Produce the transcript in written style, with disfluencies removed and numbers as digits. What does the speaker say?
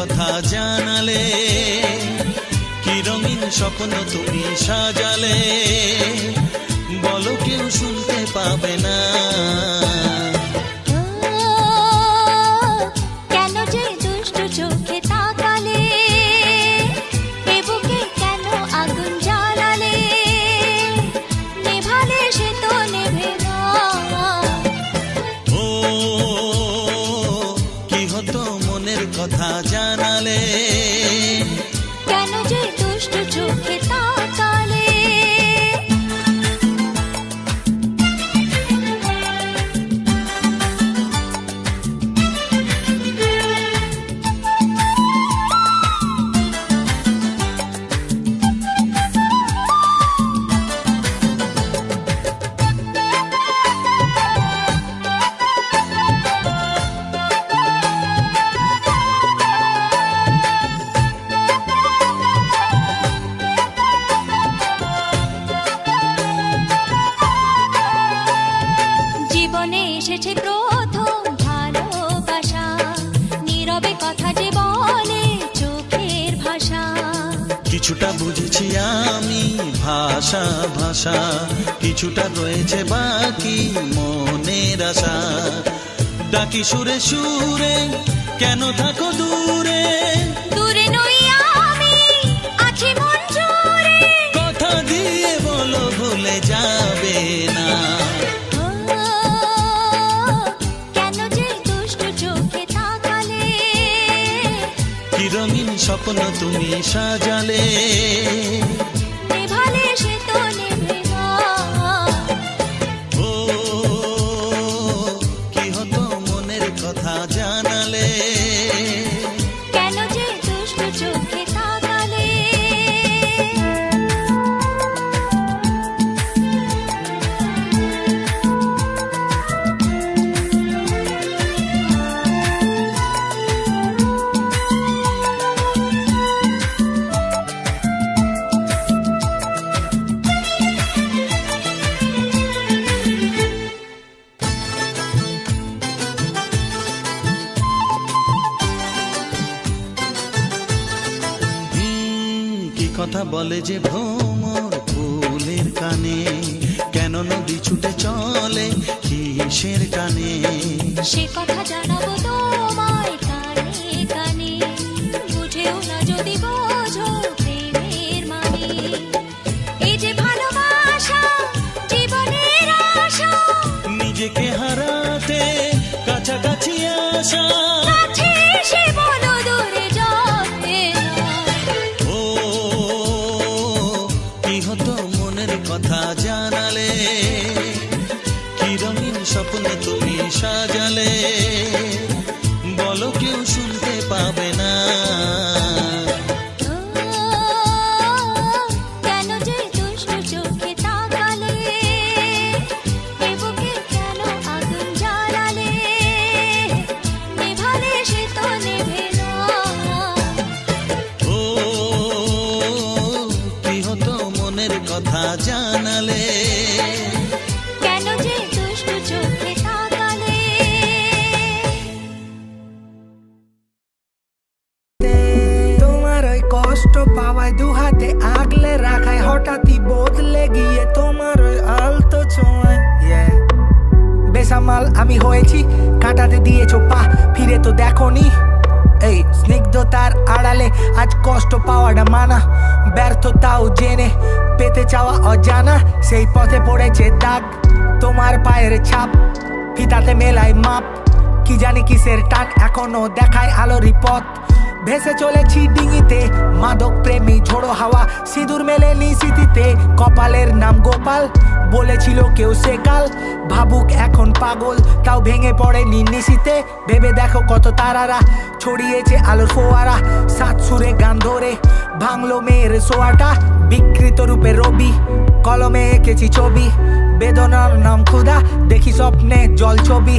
কথা জানালে, কি রঙিন স্বপ্ন তুমি সাজালে, বলো কেউ শুনতে পাবে না। কেন যে দুষ্ট চোখে তাকালে, এ বুকে কেন আগুন জ্বালালে, নেভালে সে তো নেভে না। ও কি হতো মনের কথা জানালে, কেন যে দুষ্ট চোখে তাকালে। জীবনে এসেছে প্রথম ভালোবাসা, নীরবে কথা যে বলে চোখের ভাষা। কিছুটা বুঝেছি আমি ভাষা ভাষা, কিছুটা রয়েছে বাকি মনের আশা। ডাকি সুরে সুরে কেন থাকো দূরে, দূরে নই আমি আছি মন জুড়ে। কথা দিয়ে বলো ভুলে যাবে না। কেন যে দুষ্ট চোখে তাকালে, কি রঙিন স্বপ্ন তুমি সাজালে, নেভালে সে তো নেভে না। ও কি হতো মনের কথা জানালে, কেন যে দুষ্ট চোখে তাকালে। কি কথা বলে যে ভ্রমর ফুলের কানে, কেন নদী ছুটে চলে কিসের কানে। সে কথা জানাবো তোমায় কানে কানে, বুঝেও না যদি বোঝো প্রেমের মানে। এই যে ভালোবাসা জীবনের আশা, নিজেকে হারাতে কাছাকাছি আসা। কাছে এসে বলো দূরে যাবে না। ও কি হতো মনের কথা জানালে, কি রঙিন স্বপ্ন তুমি সাজালে, বলো কেউ শুনতে পাবে না। কেন যে দুষ্ট চোখে তাকালে, এ বুকে কেন আগুন জ্বালালে, নেভালে সে তো নেভে না। ও কি হতো মনের কথা জানালে, কেন যে দুষ্ট চোখে তাকালে। তোমার ওই কষ্ট পাওয়ায় দু হাতে আগলে রাখায়, হঠাৎই বদলে গিয়ে তোমার ওই আলতো ছোঁয়ায়। বেসামাল আমি হয়েছি, কাটাতে দিয়েছো পা, ফিরে তো দেখোনি। এই স্নিগ্ধতার আড়ালে আজ কষ্ট পাওয়াটা মানা, ব্যর্থতাও জেনে পেতে চাওয়া অজানা। সেই পথে পড়েছে দাগ, তোমার পায়ের ছাপ, ফিতাতে মেলায় মাপ। কি জানি কিসের টান এখনো দেখায় আলোরই পথ। ভেসে চলেছি ডিঙিতে মাদক প্রেমী ঝোড়ো হাওয়া, সিঁদুর মেলেনি স্মৃতিতে, কপালের নাম গোপাল। বলেছিল কেউ সেকাল, ভাবুক এখন পাগল, তাও ভেঙে পড়েনি নিশীতে। ভেবে দেখো কত তারারা ছড়িয়েছে আলোর ফোয়ারা, সাত সুরে গান ধরে ভাঙলো মেয়ের সোয়াটা। বিকৃত রূপে রবি, কলমে এঁকেছি ছবি, বেদনার নাম ক্ষুধা, দেখি স্বপ্নে জল ছবি।